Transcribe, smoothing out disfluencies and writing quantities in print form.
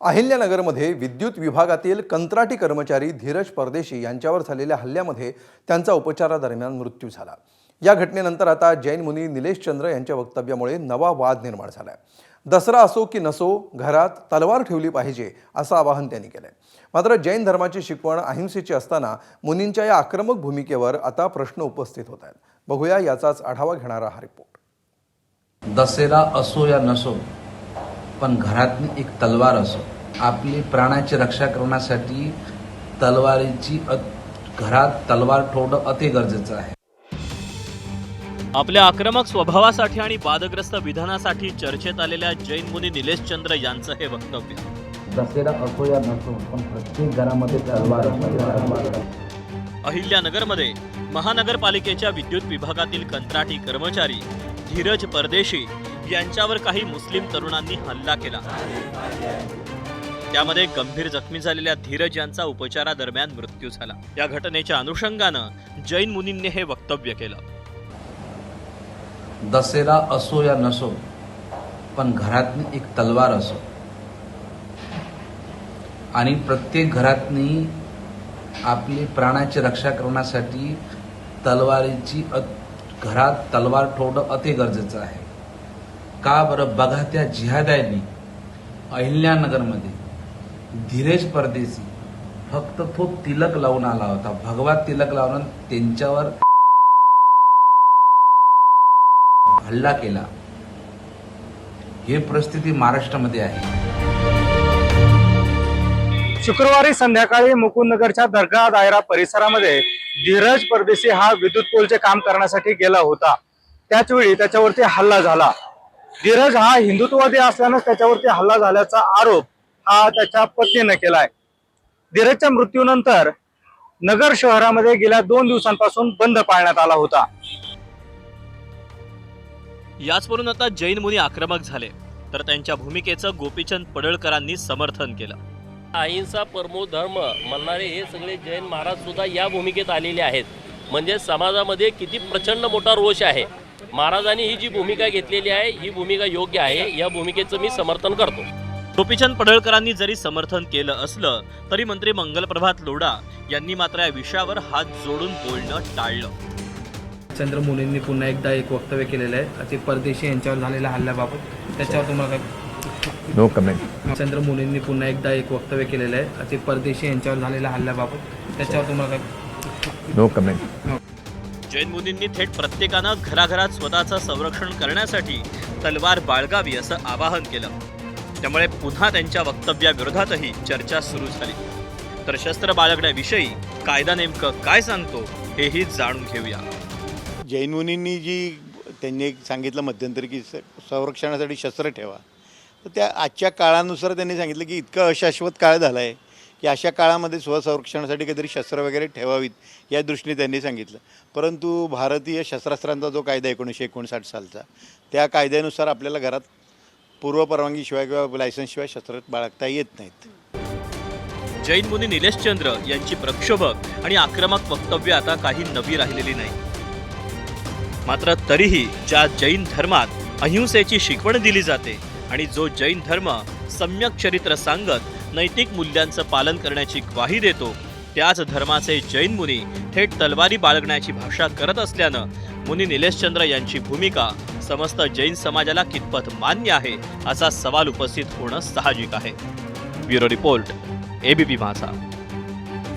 अहिल्यानगरमध्ये विद्युत विभागातील कंत्राटी कर्मचारी धीरज परदेशी यांच्यावर झालेल्या हल्ल्यामध्ये त्यांचा उपचारादरम्यान मृत्यू झाला। या घटनेनंतर आता जैन मुनी निलेश चंद्र यांच्या वक्तव्यामुळे नवा वाद निर्माण झालाय। दसरा असो की नसो, घरात तलवार ठेवली पाहिजे असं आवाहन त्यांनी केलंय। मात्र जैन धर्माची शिकवण अहिंसेची असताना मुनींच्या या आक्रमक भूमिकेवर आता प्रश्न उपस्थित होत आहेत। बघूया याचाच आढावा घेणारा हा रिपोर्ट। दसरा असो या नसो, पण घरातली एक तलवार असो, आपली प्राणाची रक्षा करण्यासाठी घरात तलवार ठेवणं अति गरजेचं आहे। आपल्या आक्रमक स्वभावासाठी आणि वादग्रस्त विधानासाठी चर्चेत आलेल्या जैन मुनी निलेश चंद्र यांचं हे वक्तव्य। दसरा असो या नसो, पण प्रत्येक घरामध्ये तलवार असते। अहिल्यानगरमध्ये महानगरपालिकेच्या विद्युत विभागातील कंत्राटी कर्मचारी धीरज परदेशी यांच्यावर काही मुस्लिम तरुणांनी हल्ला केला। त्यामध्ये गंभीर जखमी झालेल्या धीरज यांचा उपचारादरम्यान मृत्यू झाला। या घटनेच्या अनुषंगानं जैन मुनींनी हे वक्तव्य केलं। दसरा असो या नसो, पण घरातली एक तलवार असो, आणि प्रत्येक घरातनी आपली प्राणाची रक्षा करण्यासाठी घरात तलवार ठेवणं अति गरजेचं आहे। का बरं? बघा, त्या जिहाद्यांनी अहिल्यानगरमध्ये धीरज परदेशी फक्त तो तिलक लावून आला होता, भगवा तिलक लावून त्यांच्यावर हल्ला केला। ही परिस्थिती महाराष्ट्रामध्ये आहे। शुक्रवारी संध्याकाळी मुकुंदनगरच्या दर्गा दायरा परिसरामध्ये धीरज परदेशी हा विद्युत पोलचे काम करण्यासाठी गेला होता। त्याचवेळी त्याच्यावरती हल्ला झाला। धीरज हा हिंदुत्ववादी असल्यानं त्याच्यावरती हल्ला झाल्याचा आरोप हा त्याच्या पत्नीने केलाय। धीरजच्या मृत्यूनंतर नगर शहरामध्ये गेल्या 2 दिवसांपासून बंद पाळण्यात आला होता। याचवरून आता जैन मुनी आक्रमक झाले, तर त्यांच्या भूमिकेचं गोपीचंद पडळकरांनी समर्थन केलं। अहिंसा परमो धर्म म्हणणारे हे सगळे जैन महाराज सुद्धा या भूमिकेत आलेले आहेत। म्हणजे समाजामध्ये किती प्रचंड मोठा रोष आहे। महाराजांनी ही जी भूमिका घेतलेली आहे ही भूमिका योग्य आहे। या भूमिकेचं मी समर्थन करतो। गोपीचंद पडळकरांनी जरी समर्थन केलं असलं तरी मंत्री मंगलप्रभात लोढा यांनी मात्र या विषयावर हात जोडून बोलणं टाळलं। चंद्र मुनींनी पुन्हा एकदा एक वक्तव्य केलेलं आहे ते परदेशी यांच्यावर झालेल्या हल्ल्याबाबत। त्याच्यावर तुम्हाला नो कमेंट। चंद्र मुनींनी पुन्हा एकदा एक वक्तव्य केलेलं आहे ते परदेशी यांच्यावर झालेल्या हल्ल्याबाबत। त्याच्यावर तुम्हाला नो कमेंट। जैन मुनींनी थेट प्रत्येकानं घराघरात स्वतःचं संरक्षण करण्यासाठी तलवार बाळगावी असं आवाहन केलं। त्यामुळे पुन्हा त्यांच्या वक्तव्याविरोधातही चर्चा सुरू झाली। तर शस्त्र बाळगण्याविषयी कायदा नेमकं काय सांगतो हेही जाणून घेऊया। जैन मुनींनी त्यांनी सांगितलं मध्यंतरी की संरक्षणासाठी शस्त्र ठेवा, तर त्या आजच्या काळानुसार त्यांनी सांगितलं की इतकं अशाश्वत काळ झाला आहे की अशा काळामध्ये स्वसंरक्षणासाठी काहीतरी शस्त्र वगैरे ठेवावीत या दृष्टीने त्यांनी सांगितलं। परंतु भारतीय शस्त्रास्त्रांचा जो कायदा 1959 सालचा, त्या कायद्यानुसार आपल्याला घरात पूर्वपरवानगीशिवाय किंवा लायसन्सशिवाय शस्त्र बाळगता येत नाहीत। जैन मुनी निलेश चंद्र यांची प्रक्षोभक आणि आक्रमक वक्तव्य आता काही नवी राहिलेली नाही। मात्र तरीही ज्या जैन धर्मात अहिंसेची शिकवण दिली जाते आणि जो जैन धर्म सम्यक चरित्र सांगत नैतिक मूल्यांचं पालन करण्याची ग्वाही देतो, त्याच धर्माचे जैन मुनी थेट तलवारी बाळगण्याची भाषा करत असल्यानं मुनी निलेश चंद्र यांची भूमिका समस्त जैन समाजाला कितपत मान्य आहे असा सवाल उपस्थित होणं साहजिक आहे। ब्युरो रिपोर्ट, ABP माझा।